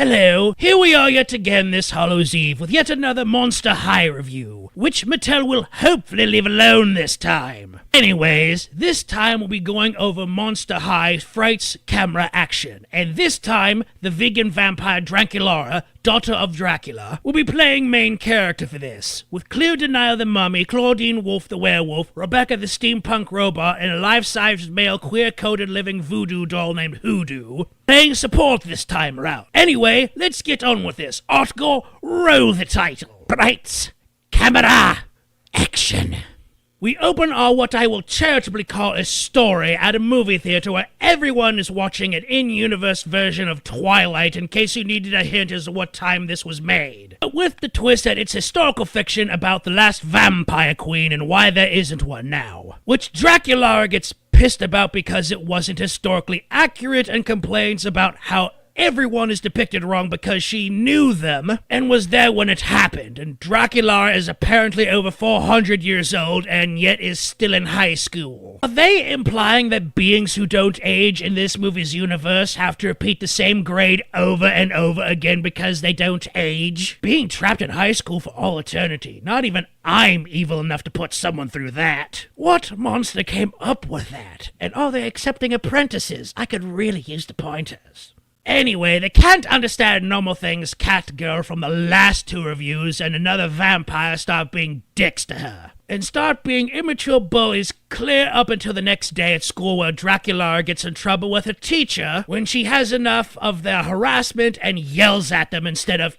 Hello, here we are yet again this Hallows Eve with yet another Monster High review, which Mattel will hopefully leave alone this time. Anyways, this time we'll be going over Monster High's Frights camera action, and this time, the vegan vampire Draculaura, daughter of Dracula, will be playing main character for this, with Cleo Denial the Mummy, Claudine Wolf the Werewolf, Rebecca the Steampunk Robot, and a life-sized male queer-coded living voodoo doll named Hoodoo, playing support this time around. Anyway, let's get on with this. Article, roll the title. Frights, camera, action. We open our what I will charitably call a story at a movie theater where everyone is watching an in-universe version of Twilight in case you needed a hint as to what time this was made. But with the twist that it's historical fiction about the last vampire queen and why there isn't one now. Which Draculaura gets pissed about because it wasn't historically accurate and complains about how everyone is depicted wrong because she knew them and was there when it happened, and Draculaura is apparently over 400 years old and yet is still in high school. Are they implying that beings who don't age in this movie's universe have to repeat the same grade over and over again because they don't age? Being trapped in high school for all eternity. Not even I'm evil enough to put someone through that. What monster came up with that? And are they accepting apprentices? I could really use the pointers. Anyway, they can't understand normal things Catgirl from the last two reviews and another vampire start being dicks to her. And start being immature bullies clear up until the next day at school where Draculaura gets in trouble with her teacher when she has enough of their harassment and yells at them instead of,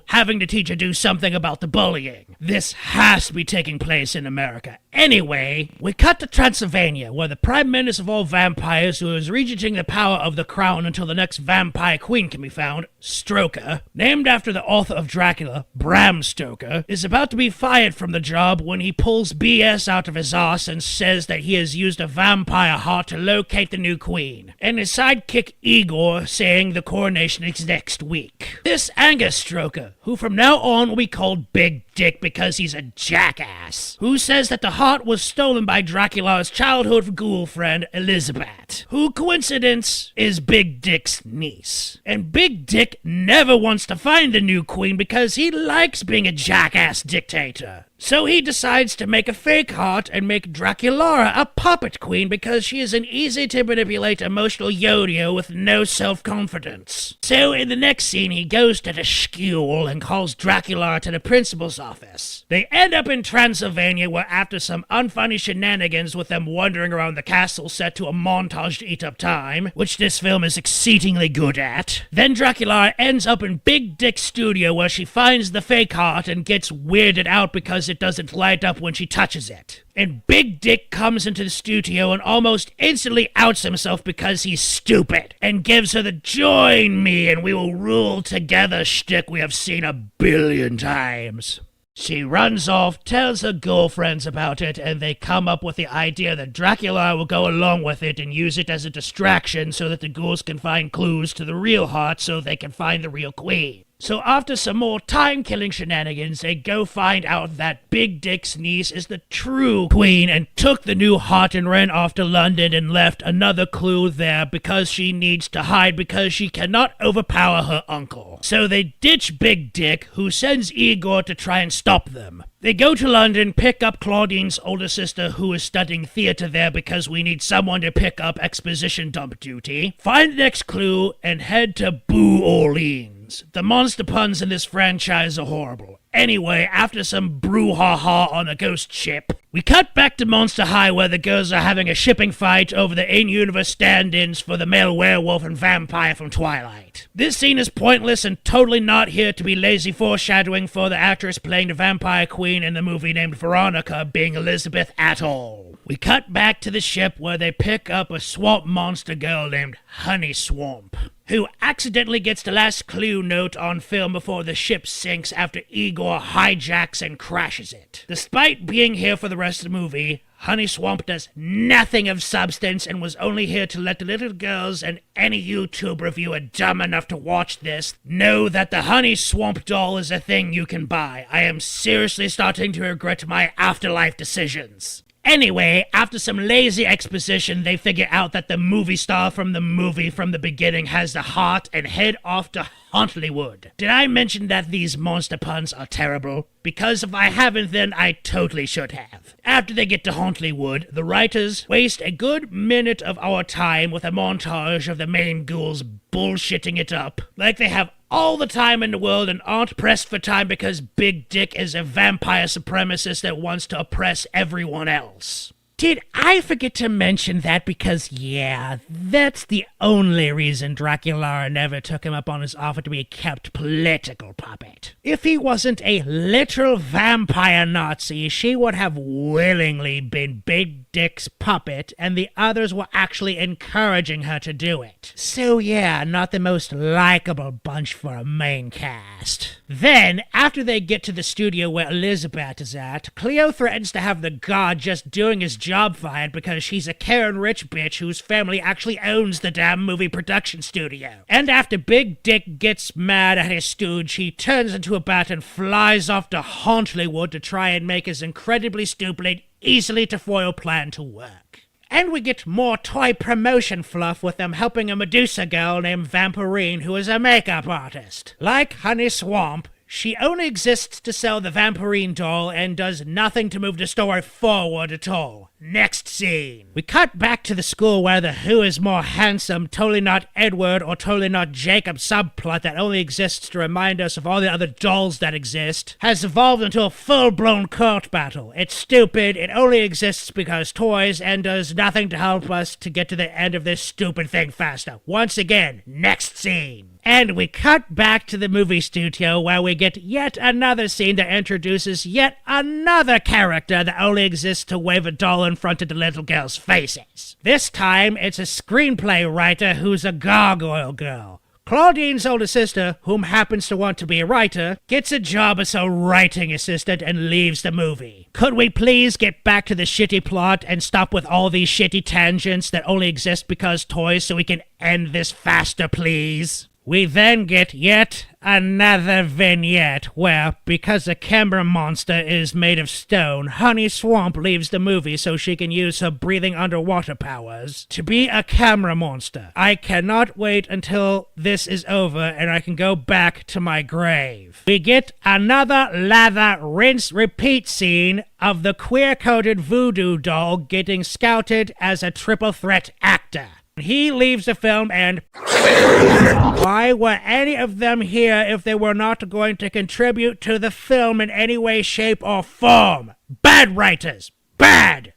having the teacher do something about the bullying. This has to be taking place in America. Anyway, we cut to Transylvania, where the prime minister of all vampires, who is regenting the power of the crown until the next vampire queen can be found, Stoker, named after the author of Dracula, Bram Stoker, is about to be fired from the job when he pulls BS out of his ass and says that he has used a vampire heart to locate the new queen, and his sidekick Igor saying the coronation is next week. This angers Stoker, who from now on will be called Big Dick because he's a jackass, who says that the heart was stolen by Dracula's childhood ghoul friend Elizabeth, who, coincidence, is Big Dick's niece. And Big Dick never wants to find the new queen because he likes being a jackass dictator. So he decides to make a fake heart and make Draculaura a puppet queen because she is an easy-to-manipulate emotional yo-yo with no self-confidence. So in the next scene, he goes to the school and calls Draculaura to the principal's office. They end up in Transylvania, where after some unfunny shenanigans with them wandering around the castle set to a montage to eat up time, which this film is exceedingly good at, then Draculaura ends up in Big Dick's studio where she finds the fake heart and gets weirded out because it doesn't light up when she touches it. And Big Dick comes into the studio and almost instantly outs himself because he's stupid, and gives her the "join me and we will rule together" shtick we have seen 1 billion times. She runs off, tells her girlfriends about it, and they come up with the idea that Dracula will go along with it and use it as a distraction so that the ghouls can find clues to the real heart so they can find the real queen. So after some more time-killing shenanigans, they go find out that Big Dick's niece is the true queen and took the new heart and ran off to London and left another clue there because she needs to hide because she cannot overpower her uncle. So they ditch Big Dick, who sends Igor to try and stop them. They go to London, pick up Claudine's older sister who is studying theater there because we need someone to pick up exposition dump duty, find the next clue, and head to Boo Orleans. The monster puns in this franchise are horrible. Anyway, after some brouhaha on a ghost ship, we cut back to Monster High where the girls are having a shipping fight over the in-universe stand-ins for the male werewolf and vampire from Twilight. This scene is pointless and totally not here to be lazy foreshadowing for the actress playing the vampire queen in the movie named Veronica being Elizabeth at all. We cut back to the ship where they pick up a swamp monster girl named Honey Swamp, who accidentally gets the last clue note on film before the ship sinks after Igor hijacks and crashes it. Despite being here for the rest of the movie, Honey Swamp does nothing of substance and was only here to let the little girls and any YouTube reviewer dumb enough to watch this know that the Honey Swamp doll is a thing you can buy. I am seriously starting to regret my afterlife decisions. Anyway, after some lazy exposition, they figure out that the movie star from the beginning has the heart and head off to Hollywood. Did I mention that these monster puns are terrible? Because if I haven't, then I totally should have. After they get to Hollywood, the writers waste a good minute of our time with a montage of the main ghouls bullshitting it up. Like they have all the time in the world and aren't pressed for time because Big Dick is a vampire supremacist that wants to oppress everyone else. Did I forget to mention that? Because, yeah, that's the only reason Dracula never took him up on his offer to be kept political puppet. If he wasn't a literal vampire Nazi, she would have willingly been Big Dick's puppet, and the others were actually encouraging her to do it. So yeah, not the most likable bunch for a main cast. Then, after they get to the studio where Elizabeth is at, Cleo threatens to have the god just doing his job fired because she's a Karen rich bitch whose family actually owns the damn movie production studio. And after Big Dick gets mad at his stooge, he turns into a bat and flies off to Hollywood to try and make his incredibly stupid, easily to foil plan to work. And we get more toy promotion fluff with them helping a Medusa girl named Vampirine who is a makeup artist. Like Honey Swamp, she only exists to sell the Vampirine doll and does nothing to move the story forward at all. Next scene. We cut back to the school where the who is more handsome, totally not Edward or totally not Jacob subplot that only exists to remind us of all the other dolls that exist has evolved into a full-blown court battle. It's stupid, it only exists because toys, and does nothing to help us to get to the end of this stupid thing faster. Once again, next scene. And we cut back to the movie studio where we get yet another scene that introduces yet another character that only exists to wave a doll in front of the little girls' faces. This time, it's a screenplay writer who's a gargoyle girl. Claudine's older sister, whom happens to want to be a writer, gets a job as a writing assistant and leaves the movie. Could we please get back to the shitty plot and stop with all these shitty tangents that only exist because toys so we can end this faster, please? We then get yet another vignette where, because the camera monster is made of stone, Honey Swamp leaves the movie so she can use her breathing underwater powers to be a camera monster. I cannot wait until this is over and I can go back to my grave. We get another lather, rinse, repeat scene of the queer-coded voodoo doll getting scouted as a triple threat actor. He leaves the film and why were any of them here if they were not going to contribute to the film in any way, shape, or form? Bad writers. Bad!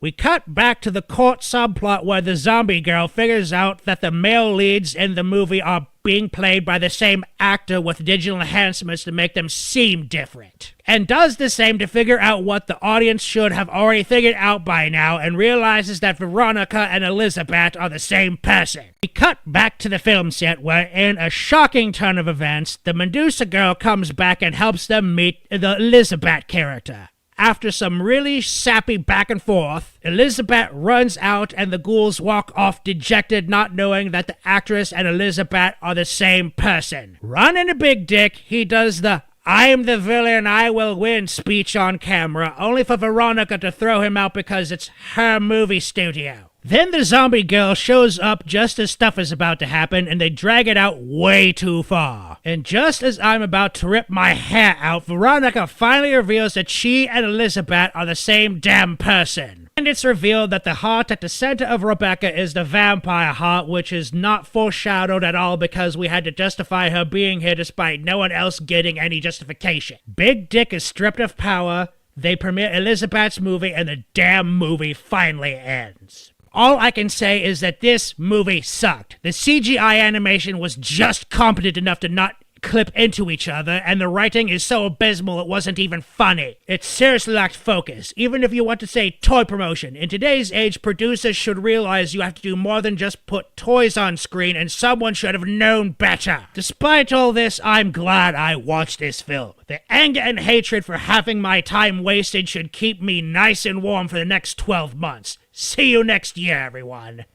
We cut back to the court subplot where the zombie girl figures out that the male leads in the movie are being played by the same actor with digital enhancements to make them seem different. And does the same to figure out what the audience should have already figured out by now and realizes that Veronica and Elizabeth are the same person. We cut back to the film set where, in a shocking turn of events, the Medusa girl comes back and helps them meet the Elizabeth character. After some really sappy back and forth, Elizabeth runs out and the ghouls walk off dejected, not knowing that the actress and Elizabeth are the same person. Run into Big Dick, he does the "I'm the villain, I will win" speech on camera, only for Veronica to throw him out because it's her movie studio. Then the zombie girl shows up just as stuff is about to happen, and they drag it out way too far. And just as I'm about to rip my hair out, Veronica finally reveals that she and Elizabeth are the same damn person. And it's revealed that the heart at the center of Rebecca is the vampire heart, which is not foreshadowed at all because we had to justify her being here despite no one else getting any justification. Big Dick is stripped of power, they premiere Elizabeth's movie, and the damn movie finally ends. All I can say is that this movie sucked. The CGI animation was just competent enough to not clip into each other, and the writing is so abysmal it wasn't even funny. It seriously lacked focus, even if you want to say toy promotion. In today's age, producers should realize you have to do more than just put toys on screen, and someone should have known better. Despite all this, I'm glad I watched this film. The anger and hatred for having my time wasted should keep me nice and warm for the next 12 months. See you next year, everyone.